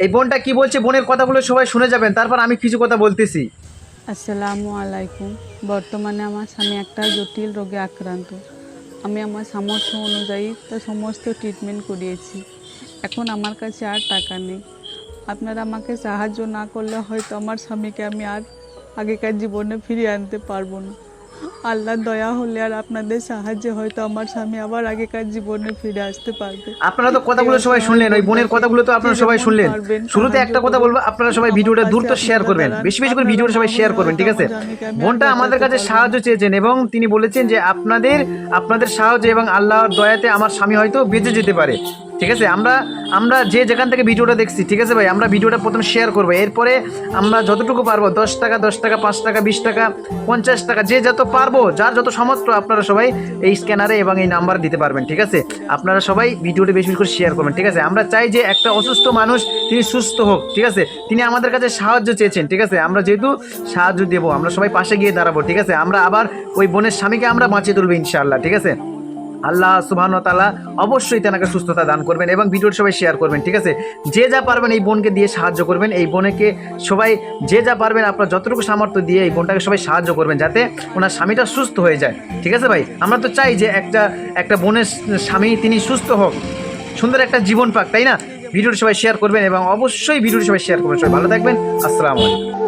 এই বোনটা কি বলছে, বোনের কথাগুলো সবাই শুনে যাবেন, তারপর আমি কিছু কথা বলতেছি। আসসালামু আলাইকুম। বর্তমানে আমার স্বামী একটা জটিল রোগে আক্রান্ত। আমি আমার সামর্থ্য অনুযায়ী তার সমস্ত ট্রিটমেন্ট করিয়েছি। এখন আমার কাছে আর টাকা নেই। আপনারা আমাকে সাহায্য না করলে হয়তো আমার স্বামীকে আমি আর আগেকার জীবনে ফিরিয়ে আনতে পারবো না। আল্লাহর দয়া হলে আর আপনাদের সাহায্যে হয়তো আমার স্বামী আবার আগেকার জীবনে ফিরে আসতে পারবে। আপনারা তো এই কথাগুলো সবাই অসহায় শুনলেন, ওই বোনের বোনটাকে কথাগুলো তো যে আপনারা সবাই যেমন শুনলেন। পারবেন শুরুতে সাহায্য একটা কথা করুন। বলবো, আপনারা সবাই আমার ভিডিওটা পাশে দ্রুত শেয়ার আপনারা করবেন, দাঁড়ান। বেশি বেশি করে আপনারা ভিডিওটা না সবাই শেয়ার হলে করবেন, হয়তো ঠিক আছে? আমার স্বামীকে আমি আর বোনটা আমাদের বাঁচাতে কাছে পারবো না। সাহায্য চেয়েছেন এবং তিনি বলেছেন যে আপনাদের সাহায্য এবং আল্লাহর দয়াতে আমার স্বামী হয়তো বেঁচে যেতে পারে, ঠিক আছে? আমরা আমরা যে যেখান থেকে ভিডিওটা দেখছি, ঠিক আছে ভাই, আমরা ভিডিওটা প্রথমে শেয়ার করবো, এরপরে আমরা যতটুকু পারবো 10 টাকা, 10 টাকা, 5 টাকা, 20 টাকা, 50 টাকা, যে যত পারবো, যার যত সামর্থ্য, আপনারা সবাই এই স্ক্যানারে এবং এই নাম্বার দিতে পারবেন, ঠিক আছে? আপনারা সবাই ভিডিওটা বেশি বেশি করে শেয়ার করবেন, ঠিক আছে? আমরা চাই যে একটা অসুস্থ মানুষ তিনি সুস্থ হোক, ঠিক আছে? তিনি আমাদের কাছে সাহায্য চেয়েছেন, ঠিক আছে? আমরা যেহেতু সাহায্য দেবো, আমরা সবাই পাশে গিয়ে দাঁড়াবো, ঠিক আছে? আমরা আবার ওই বোনের স্বামীকে আমরা বাঁচিয়ে তুলবো ইনশাআল্লাহ, ঠিক আছে? আল্লাহ সুবহানাহু ওয়া তাআলা অবশ্যই তেনাকে সুস্থতা দান করবেন এবং ভিডিওটা সবাই শেয়ার করবেন, ঠিক আছে? যে যা পারবেন এই বোনকে দিয়ে সাহায্য করবেন, এই বোনকে সবাই যে যা পারবেন আপনার যতটুকু সামর্থ্য দিয়ে এই বোনটাকে সবাই সাহায্য করবেন, যাতে ওনার স্বামীটা সুস্থ হয়ে যায়, ঠিক আছে ভাই? আমরা তো চাই যে একটা বোনের স্বামী তিনি সুস্থ হোক, সুন্দর একটা জীবন পাক, তাই না? ভিডিওটা সবাই শেয়ার করবেন এবং অবশ্যই ভিডিওটা সবাই শেয়ার করবেন। সবাই ভালো থাকবেন। আসসালামু আলাইকুম।